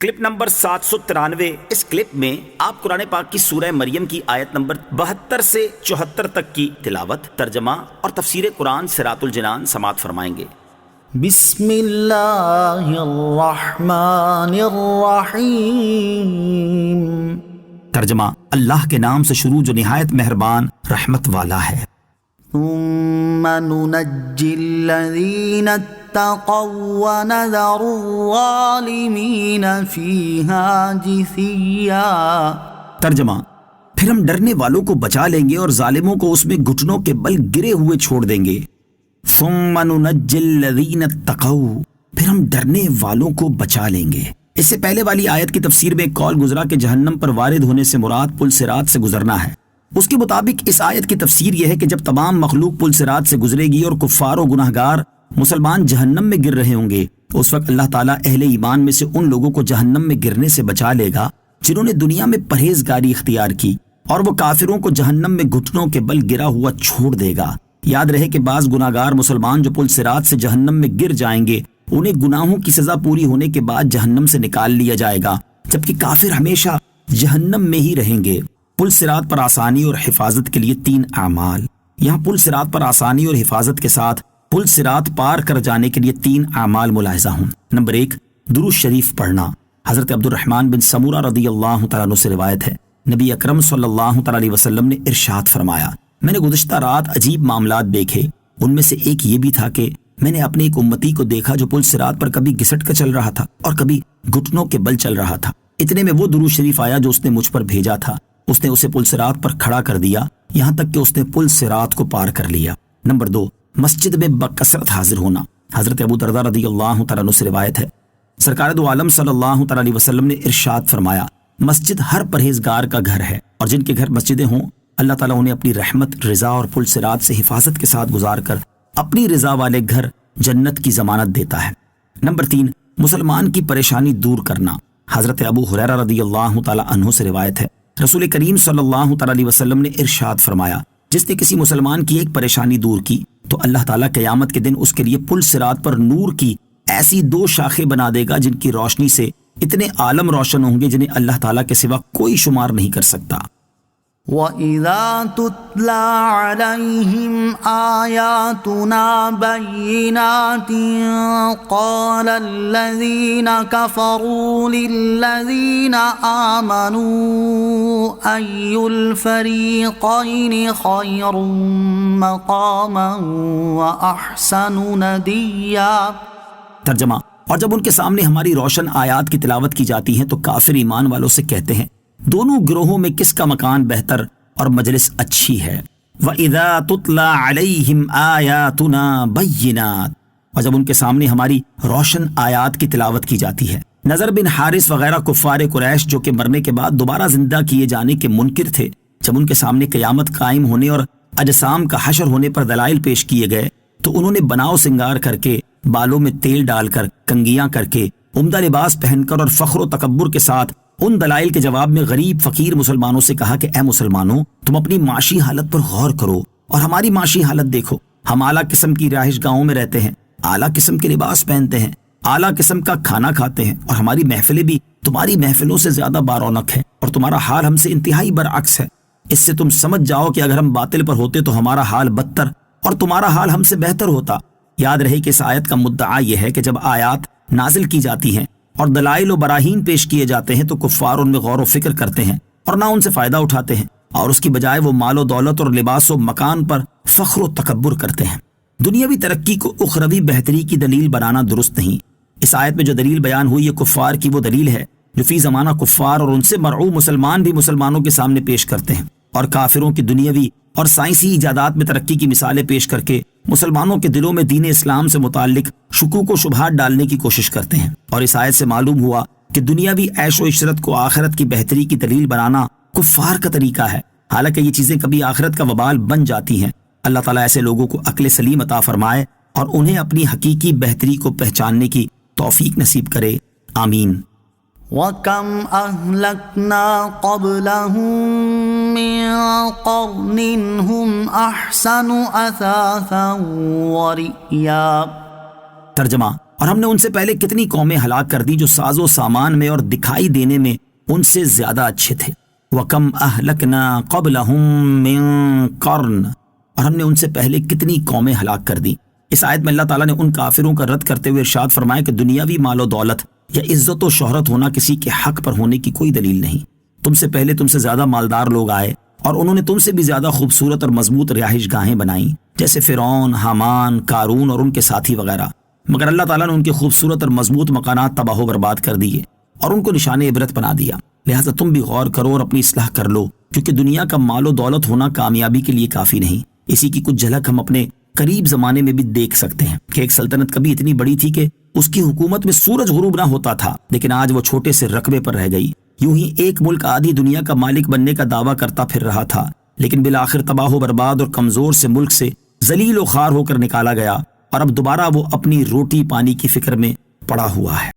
Clip number 793۔ اس clip میں آپ قرآن پاک کی سورہ مریم کی آیت نمبر 72 سے 74 تک کی تلاوت، ترجمہ اور تفسیر قرآن صراط الجنان سماعت فرمائیں گے۔ بسم اللہ الرحمن الرحیم۔ ترجمہ: اللہ کے نام سے شروع جو نہایت مہربان رحمت والا ہے۔ ثم ننجی الذین اتقوا ونذر الظالمین فیہا جثیا۔ ترجمہ: پھر ہم ڈرنے والوں کو بچا لیں گے اور ظالموں کو اس میں گھٹنوں کے بل گرے ہوئے چھوڑ دیں گے۔ ثم ننجی الذین اتقوا، پھر ہم ڈرنے والوں کو بچا لیں گے۔ اس سے پہلے والی آیت کی تفسیر میں ایک قول گزرا کہ جہنم پر وارد ہونے سے مراد پل صراط سے گزرنا ہے۔ اس کے مطابق اس آیت کی تفسیر یہ ہے کہ جب تمام مخلوق پل صراط سے گزرے گی اور کفار و گناہگار مسلمان جہنم میں گر رہے ہوں گے، اس وقت اللہ تعالیٰ اہل ایمان میں سے ان لوگوں کو جہنم میں گرنے سے بچا لے گا جنہوں نے دنیا میں پرہیزگاری اختیار کی، اور وہ کافروں کو جہنم میں گھٹنوں کے بل گرا ہوا چھوڑ دے گا۔ یاد رہے کہ بعض گناہگار مسلمان جو پل صراط سے جہنم میں گر جائیں گے، انہیں گناہوں کی سزا پوری ہونے کے بعد جہنم سے نکال لیا جائے گا، جبکہ کافر ہمیشہ جہنم میں ہی رہیں گے۔ پل صراط پر آسانی اور حفاظت کے لیے 3 اعمال۔ یہاں پل صراط پر آسانی اور حفاظت کے ساتھ پل صراط پار کر جانے کے لیے 3 اعمال ملاحظہ ہوں۔ نمبر 1، درود شریف پڑھنا۔ حضرت عبد الرحمن بن سمورہ رضی اللہ تعالیٰ عنہ سے روایت ہے، نبی اکرم صلی اللہ تعالیٰ علیہ وسلم نے ارشاد فرمایا، میں نے گزشتہ رات عجیب معاملات دیکھے، ان میں سے ایک یہ بھی تھا کہ میں نے اپنے ایک امتی کو دیکھا جو پل صراط پر کبھی گھسٹ کر چل رہا تھا اور کبھی گھٹنوں کے بل چل رہا تھا۔ اتنے میں وہ درود شریف آیا جو اس نے مجھ پر بھیجا تھا، اس نے اسے پل صراط پر کھڑا کر دیا یہاں تک کہ اس نے پل صراط کو پار کر لیا۔ نمبر 2، مسجد میں بکثرت حاضر ہونا۔ حضرت ابو درداء رضی اللہ تعالیٰ عنہ سے روایت ہے، سرکار دو عالم صلی اللہ تعالیٰ علیہ وسلم نے ارشاد فرمایا، مسجد ہر پرہیزگار کا گھر ہے، اور جن کے گھر مسجدیں ہوں اللہ تعالیٰ انہیں اپنی رحمت، رضا اور پل صراط سے حفاظت کے ساتھ گزار کر اپنی رضا والے گھر جنت کی ضمانت دیتا ہے۔ نمبر 3، مسلمان کی پریشانی دور کرنا۔ حضرت ابو ہریرہ رضی اللہ تعالیٰ عنہ سے روایت ہے، رسول کریم صلی اللہ تعالیٰ علیہ وسلم نے ارشاد فرمایا، جس نے کسی مسلمان کی ایک پریشانی دور کی تو اللہ تعالیٰ قیامت کے دن اس کے لیے پل صراط پر نور کی ایسی 2 شاخیں بنا دے گا جن کی روشنی سے اتنے عالم روشن ہوں گے جنہیں اللہ تعالیٰ کے سوا کوئی شمار نہیں کر سکتا۔ وَإِذَا تُتْلَى عَلَيْهِمْ آيَاتُنَا بَيِّنَاتٍ قَالَ الَّذِينَ كَفَرُوا لِلَّذِينَ آمَنُوا أَيُّ الْفَرِيقَيْنِ خَيْرٌ مَّقَامًا وَأَحْسَنُ نَدِيًّا۔ ترجمہ: اور جب ان کے سامنے ہماری روشن آیات کی تلاوت کی جاتی ہے تو کافر ایمان والوں سے کہتے ہیں، دونوں گروہوں میں کس کا مکان بہتر اور مجلس اچھی ہے۔ وَإِذَا تُتْلَى عَلَيْهِمْ آيَاتُنَا بَيِّنَاتٍ، اور جب ان کے سامنے ہماری روشن آیات کی تلاوت کی جاتی ہے۔ نضر بن حارث وغیرہ کفار قریش جو کہ مرنے کے بعد دوبارہ زندہ کیے جانے کے منکر تھے، جب ان کے سامنے قیامت قائم ہونے اور اجسام کا حشر ہونے پر دلائل پیش کیے گئے تو انہوں نے بناؤ سنگار کر کے، بالوں میں تیل ڈال کر، کنگیاں کر کے، عمدہ لباس پہن کر اور فخر و تکبر کے ساتھ ان دلائل کے جواب میں غریب فقیر مسلمانوں سے کہا کہ اے مسلمانوں، تم اپنی معاشی حالت پر غور کرو اور ہماری معاشی حالت دیکھو۔ ہم اعلیٰ قسم کی رہائش گاہوں میں رہتے ہیں، اعلیٰ قسم کے لباس پہنتے ہیں، اعلیٰ قسم کا کھانا کھاتے ہیں، اور ہماری محفلیں بھی تمہاری محفلوں سے زیادہ بارونق ہے، اور تمہارا حال ہم سے انتہائی برعکس ہے۔ اس سے تم سمجھ جاؤ کہ اگر ہم باطل پر ہوتے تو ہمارا حال بدتر اور تمہارا حال ہم سے بہتر ہوتا۔ یاد رہے کہ اس آیت کا مدعا یہ ہے کہ جب آیات نازل کی جاتی ہیں اور دلائل و براہین پیش کیے جاتے ہیں تو کفار ان میں غور و فکر کرتے ہیں اور نہ ان سے فائدہ اٹھاتے ہیں، اور اس کی بجائے وہ مال و دولت اور لباس و مکان پر فخر و تکبر کرتے ہیں۔ دنیاوی ترقی کو اخروی بہتری کی دلیل بنانا درست نہیں۔ اس آیت میں جو دلیل بیان ہوئی یہ کفار کی وہ دلیل ہے جو فی زمانہ کفار اور ان سے مرعوب مسلمان بھی مسلمانوں کے سامنے پیش کرتے ہیں، اور کافروں کی دنیاوی اور سائنسی ایجادات میں ترقی کی مثالیں پیش کر کے مسلمانوں کے دلوں میں دین اسلام سے متعلق شکوک و شبہات ڈالنے کی کوشش کرتے ہیں۔ اور اس آیت سے معلوم ہوا کہ دنیاوی عیش و عشرت کو آخرت کی بہتری کی دلیل بنانا کفار کا طریقہ ہے، حالانکہ یہ چیزیں کبھی آخرت کا وبال بن جاتی ہیں۔ اللہ تعالیٰ ایسے لوگوں کو عقل سلیم عطا فرمائے اور انہیں اپنی حقیقی بہتری کو پہچاننے کی توفیق نصیب کرے، آمین۔ وَكَمْ أَهْلَكْنَا قَبْلَهُم مِّن قَرْنٍ هُمْ أَحْسَنُ أَثَاثًا وَرِئْيًا۔ ترجمہ: اور ہم نے ان سے پہلے کتنی قومیں ہلاک کر دی جو ساز و سامان میں اور دکھائی دینے میں ان سے زیادہ اچھے تھے. وَكَمْ أَهْلَكْنَا قَبْلَهُمْ مِنْ قَرْنٍ، اور ہم نے ان سے پہلے کتنی قومیں ہلاک کر دی. اس آیت میں اللہ تعالیٰ نے ان کافروں کا رد کرتے ہوئے ارشاد فرمایا کہ دنیاوی مال و دولت یا عزت و شہرت ہونا کسی کے حق پر ہونے کی کوئی دلیل نہیں. تم سے پہلے تم سے زیادہ مالدار لوگ آئے اور انہوں نے تم سے بھی زیادہ خوبصورت اور مضبوط رہائش گاہیں بنائیں، جیسے فرعون، حامان، قارون اور ان کے ساتھی وغیرہ. مگر اللہ تعالیٰ نے ان کے خوبصورت اور مضبوط مکانات تباہ و برباد کر دیے اور ان کو نشان عبرت بنا دیا. لہٰذا تم بھی غور کرو اور اپنی اصلاح کر لو، کیونکہ دنیا کا مال و دولت ہونا کامیابی کے لیے کافی نہیں. اسی کی کچھ جھلک ہم اپنے قریب زمانے میں بھی دیکھ سکتے ہیں کہ ایک سلطنت کبھی اتنی بڑی تھی کہ اس کی حکومت میں سورج غروب نہ ہوتا تھا، لیکن آج وہ چھوٹے سے رقبے پر رہ گئی. یوں ہی ایک ملک آدھی دنیا کا مالک بننے کا دعویٰ کرتا پھر رہا تھا، لیکن بالآخر تباہ و برباد اور کمزور سے ملک سے ذلیل و خوار ہو کر نکالا گیا، اور اب دوبارہ وہ اپنی روٹی پانی کی فکر میں پڑا ہوا ہے.